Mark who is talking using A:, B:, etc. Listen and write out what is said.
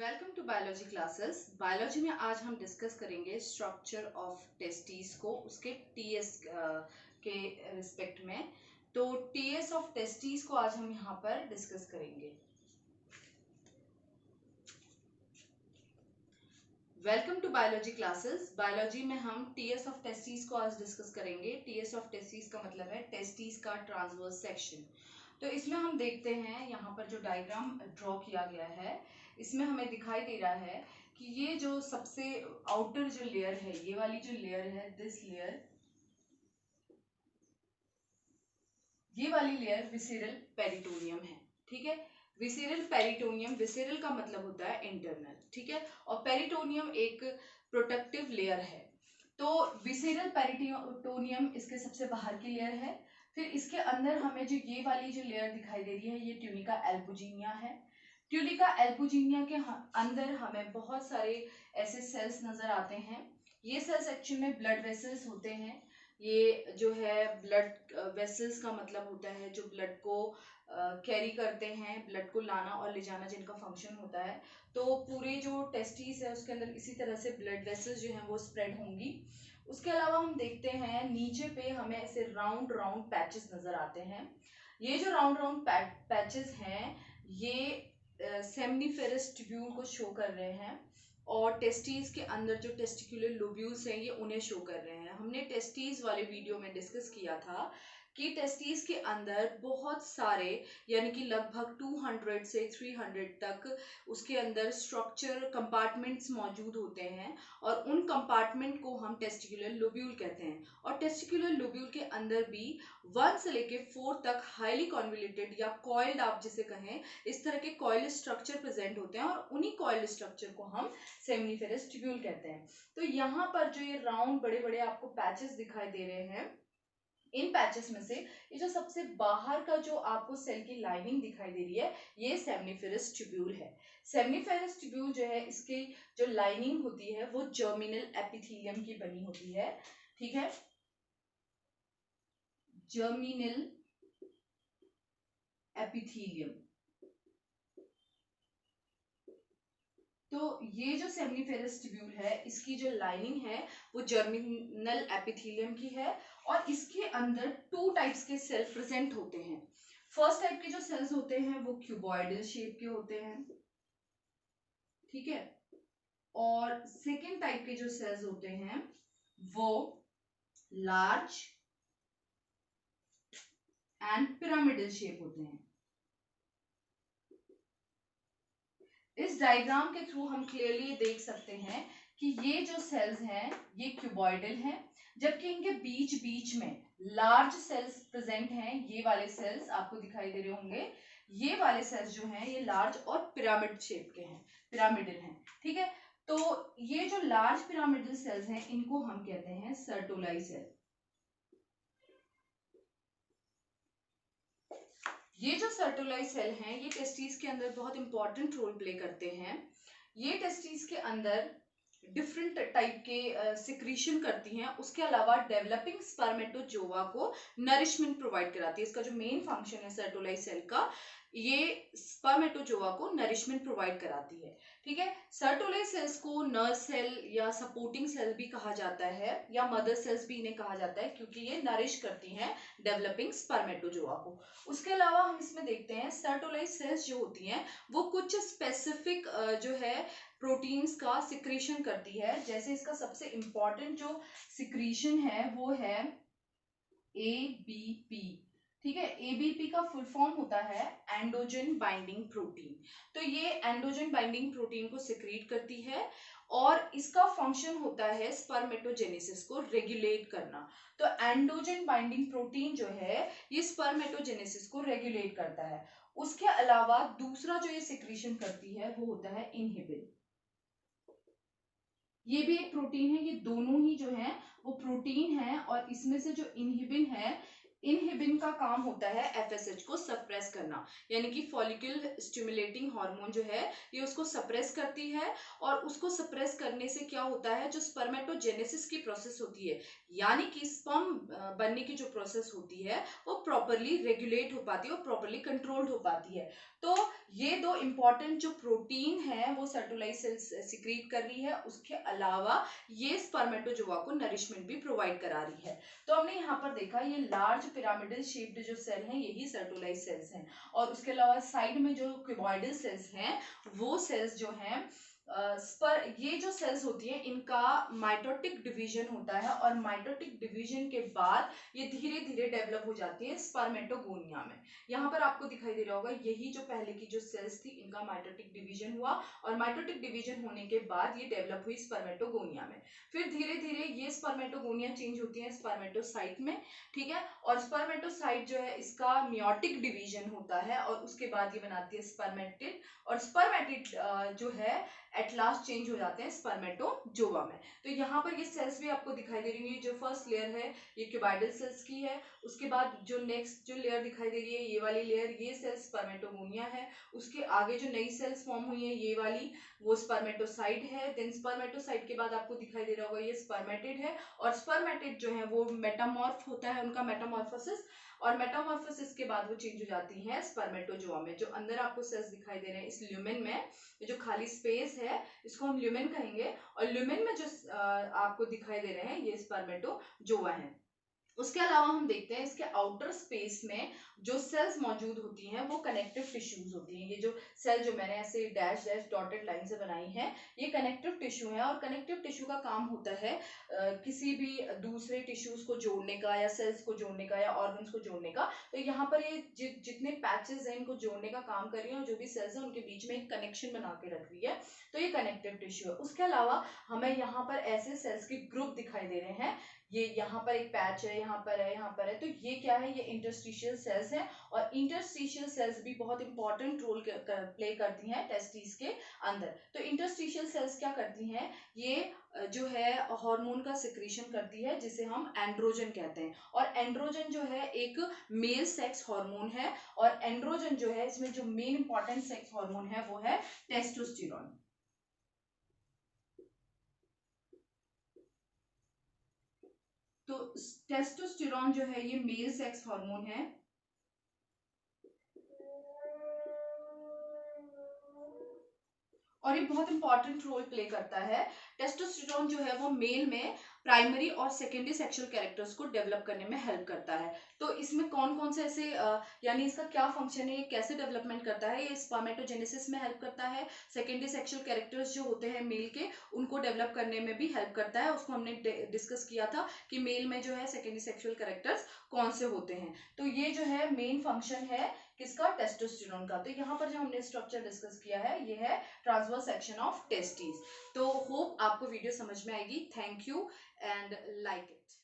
A: Welcome to biology classes. Biology में आज हम डिस्कस करेंगे स्ट्रक्चर ऑफ टेस्टिस को उसके टीएस के रिस्पेक्ट में। तो टीएस ऑफ टेस्टिस को आज हम यहाँ पर डिस्कस करेंगे। Welcome to biology classes. Biology में हम टीएस ऑफ टेस्टिस को आज डिस्कस करेंगे। टीएस ऑफ टेस्टिस का मतलब है टेस्टिस का ट्रांसवर्स सेक्शन। तो इसमें हम देखते हैं यहाँ पर जो डायग्राम ड्रॉ किया गया है, इसमें हमें दिखाई दे रहा है कि ये जो सबसे आउटर जो लेयर है, ये वाली जो लेयर है, दिस लेयर, ये वाली लेयर विसेरल पेरिटोनियम है। ठीक है, विसेरल पेरिटोनियम, विसेरल का मतलब होता है इंटरनल, ठीक है, और पेरिटोनियम एक प्रोटेक्टिव लेयर है। तो विसेरल पेरिटोनियम इसके सबसे बाहर की लेयर है। फिर इसके अंदर हमें जो ये वाली जो लेयर दिखाई दे रही है, ये ट्यूनिका एल्बुजिनिया है। ट्यूनिका एल्बुजिनिया के अंदर हमें बहुत सारे ऐसे सेल्स नजर आते हैं। ये सेल्स एक्चुअली में ब्लड वेसल्स होते हैं। ये जो है ब्लड वेसल्स का मतलब होता है जो ब्लड को कैरी करते हैं, ब्लड को लाना और ले जाना जिनका फंक्शन होता है। तो पूरे जो टेस्टिस है उसके अंदर इसी तरह से ब्लड वेसल्स जो हैं वो स्प्रेड होंगी। उसके अलावा हम देखते हैं नीचे पे हमें ऐसे राउंड राउंड पैचेस नजर आते हैं। ये जो राउंड राउंड पैचेस हैं ये सेमनीफेरस ट्यूब्यूल को शो कर रहे हैं, और टेस्टीज के अंदर जो टेस्टिकुलर लोब्यूल्स हैं ये उन्हें शो कर रहे हैं। हमने टेस्टीज वाले वीडियो में डिस्कस किया था कि टेस्टीज के अंदर बहुत सारे, यानी कि लगभग 200 से 300 तक उसके अंदर स्ट्रक्चर कंपार्टमेंट्स मौजूद होते हैं, और उन कंपार्टमेंट को हम टेस्टिकुलर लोब्यूल कहते हैं। और टेस्टिकुलर लोब्यूल के अंदर भी 1 से लेके 4 तक हाईली कॉन्वोल्यूटेड या कॉइल्ड, आप जिसे कहें, इस तरह के कॉइल स्ट्रक्चर प्रेजेंट होते हैं, और उन्हीं कॉइल स्ट्रक्चर को हम सेमनीफेरस ट्यूब्यूल कहते हैं। तो यहाँ पर जो ये राउंड बड़े बड़े आपको पैचेस दिखाई दे रहे हैं, इन पैचेस में से ये जो सबसे बाहर का जो आपको सेल की लाइनिंग दिखाई दे रही है, ये सेमनीफेरस ट्यूब्यूल है। सेमनीफेरस ट्यूब्यूल जो है, इसकी जो लाइनिंग होती है वो जर्मिनल एपिथेलियम की बनी होती है। ठीक है, जर्मिनल एपिथेलियम। तो ये जो सेमनीफेरस ट्यूब्यूल है, इसकी जो लाइनिंग है वो जर्मिनल एपिथेलियम की है, और इसके अंदर 2 टाइप्स के सेल प्रेजेंट होते हैं। फर्स्ट टाइप के जो सेल्स होते हैं वो क्यूबॉइडल शेप के होते हैं, ठीक है, और सेकेंड टाइप के जो सेल्स होते हैं वो लार्ज एंड पिरामिडल शेप होते हैं। इस डायग्राम के थ्रू हम क्लियरली देख सकते हैं कि ये जो सेल्स हैं ये क्यूबॉइडल हैं, जबकि इनके बीच बीच में लार्ज सेल्स प्रेजेंट हैं। ये वाले सेल्स आपको दिखाई दे रहे होंगे, ये वाले सेल्स जो हैं ये लार्ज और पिरामिड शेप के हैं, पिरामिडल हैं। ठीक है, तो ये जो लार्ज पिरामिडल सेल्स हैं इनको हम कहते हैं सर्टोलाई सेल। ये जो सर्टोलाई सेल हैं ये टेस्टिस के अंदर बहुत इंपॉर्टेंट रोल प्ले करते हैं। ये टेस्टिस के अंदर डिफरेंट टाइप के सिक्रीशन करती हैं। उसके अलावा डेवलपिंग स्पर्मेटोजोआ को नरिशमेंट प्रोवाइड कराती है। इसका जो मेन फंक्शन है सर्टोलाई सेल का, ये स्पर्मेटोजोआ को नरिशमेंट प्रोवाइड कराती है। ठीक है, सर्टोलाई सेल्स को नर्व सेल या सपोर्टिंग सेल भी कहा जाता है, या मदर सेल्स भी इन्हें कहा जाता है, क्योंकि ये नरिश करती हैं डेवलपिंग स्पर्मेटोजोआ को। उसके अलावा हम इसमें देखते हैं सर्टोलाई सेल्स जो होती हैं वो कुछ स्पेसिफिक जो है प्रोटीन्स का सिक्रीशन करती है। जैसे इसका सबसे इंपॉर्टेंट जो सिक्रीशन है वो है एबीपी। ठीक है, एबीपी का फुल फॉर्म होता है एंडोजन बाइंडिंग प्रोटीन। तो ये एंडोजन बाइंडिंग प्रोटीन को सिक्रीट करती है, और इसका फंक्शन होता है स्पर्मेटोजेनेसिस को रेगुलेट करना। तो एंडोजन बाइंडिंग प्रोटीन जो है ये स्पर्मेटोजेनेसिस को रेगुलेट करता है। उसके अलावा दूसरा जो ये सिक्रीशन करती है वो होता है इनहिबिन। ये भी एक प्रोटीन है, ये दोनों ही जो है वो प्रोटीन है, और इसमें से जो इनहिबिन है, इनहिबिन का काम होता है एफएसएच को सप्रेस करना, यानी कि फॉलिकल स्टिमुलेटिंग हार्मोन जो है ये उसको सप्रेस करती है। और उसको सप्रेस करने से क्या होता है, जो स्पर्मेटोजेनेसिस की प्रोसेस होती है, यानी कि स्पर्म बनने की जो प्रोसेस होती है वो प्रॉपरली रेगुलेट हो पाती है और प्रॉपरली कंट्रोल्ड हो पाती है। तो ये दो इंपॉर्टेंट जो प्रोटीन है वो सर्टोलाइज सेल्स सिक्रीट कर रही है, उसके अलावा ये स्पर्मेटोजोआ को नरिशमेंट भी प्रोवाइड करा रही है। तो हमने यहाँ पर देखा ये लार्ज पिरामिडल शेप्ड जो सेल हैं यही सर्टोलाइज सेल्स हैं, और उसके अलावा साइड में जो क्यूबॉइडल सेल्स हैं वो सेल्स जो हैं ये जो सेल्स होती है इनका माइटोटिक डिवीजन होता है, और माइटोटिक डिवीजन के बाद ये धीरे धीरे डेवलप हो जाती है स्पर्मेटोगोनिया में। यहाँ पर आपको दिखाई दे रहा होगा यही जो पहले की जो सेल्स थी इनका माइटोटिक डिवीजन हुआ, और माइटोटिक डिवीजन होने के बाद ये डेवलप हुई स्पर्मेटोगोनिया में। फिर धीरे धीरे ये स्पर्मेटोगोनिया चेंज होती है स्पर्मेटोसाइट में, ठीक है। और स्पर्मेटोसाइट जो है इसका मियोटिक डिवीजन होता है, और उसके बाद ये बनाती है स्पर्मेटिड, और स्पर्मेटिड जो है एट लास्ट चेंज हो जाते हैं स्पर्मेटोजोआ में। तो यहाँ पर ये सेल्स भी आपको दिखाई दे रही है, जो फर्स्ट लेयर है ये क्यूबाइडल सेल्स की है, उसके बाद जो नेक्स्ट जो लेयर दिखाई दे रही है ये वाली लेयर ये सेल्स स्पर्मेटोगोनिया है, उसके आगे जो नई सेल्स फॉर्म हुई है ये वाली वो स्पर्मेटोसाइट है, देन स्पर्मेटोसाइट के बाद आपको दिखाई दे रहा होगा ये स्पर्मेटिड है, और स्पर्मेटिड जो है वो मेटामॉर्फ होता है उनका मेटामॉर्फोसिस, और मेटामॉर्फोसिस के बाद वो चेंज हो जाती है स्पर्मेटोजोआ में। जो अंदर आपको सेल्स दिखाई दे रहे हैं इस ल्यूमेन में, ये जो खाली स्पेस है इसको हम ल्यूमेन कहेंगे, और ल्यूमेन में जो आपको दिखाई दे रहे हैं ये स्पर्मेटोजोआ है। उसके अलावा हम देखते हैं इसके आउटर स्पेस में जो सेल्स मौजूद होती हैं वो कनेक्टिव टिश्यूज होती हैं। ये जो सेल जो मैंने ऐसे डैश डैश डॉटेड लाइन से बनाई है ये कनेक्टिव टिश्यू है, और कनेक्टिव टिश्यू का काम होता है किसी भी दूसरे टिश्यूज को जोड़ने का, या सेल्स को जोड़ने का, या ऑर्गन्स को जोड़ने का। तो यहाँ पर ये जितने पैचेस हैं इनको जोड़ने का काम कर रही है, और जो भी सेल्स हैं उनके बीच में एक कनेक्शन बना के रख रही है, तो ये कनेक्टिव टिश्यू है। उसके अलावा हमें यहाँ पर ऐसे सेल्स के ग्रुप दिखाई दे रहे हैं, ये यहाँ पर एक पैच है, यहाँ पर है, यहाँ पर है, तो ये क्या है, ये इंटरस्टिशियल सेल्स हैं, और इंटरस्टिशियल सेल्स भी बहुत इंपॉर्टेंट रोल प्ले करती हैं टेस्टिस के अंदर। तो इंटरस्टिशियल सेल्स क्या करती हैं, ये जो है हार्मोन का सिक्रीशन करती है जिसे हम एंड्रोजन कहते हैं, और एंड्रोजन जो है एक मेल सेक्स हार्मोन है, और एंड्रोजन जो है इसमें जो मेन इंपॉर्टेंट सेक्स हार्मोन है वो है टेस्टोस्टेरोन। तो टेस्टोस्टेरोन जो है ये मेल सेक्स हार्मोन है, और ये बहुत इंपॉर्टेंट रोल प्ले करता है। टेस्टोस्टेरोन जो है वो मेल में प्राइमरी और सेकेंडरी सेक्सुअल कैरेक्टर्स को डेवलप करने में हेल्प करता है। तो इसमें कौन कौन से ऐसे यानी इसका क्या फंक्शन है, ये कैसे डेवलपमेंट करता है, ये स्पर्मेटोजेनेसिस में हेल्प करता है, सेकेंडरी सेक्सुअल कैरेक्टर्स जो होते हैं मेल के उनको डेवलप करने में भी हेल्प करता है। उसको हमने डिस्कस किया था कि मेल में जो है सेकेंडरी सेक्सुअल कैरेक्टर्स कौन से होते हैं। तो ये जो है मेन फंक्शन है किसका, टेस्टोस्टेरोन का। तो यहाँ पर जो हमने स्ट्रक्चर डिस्कस किया है ये है ट्रांसवर्स सेक्शन ऑफ टेस्टिस। तो होप आपको वीडियो समझ में आएगी। Thank you and like it.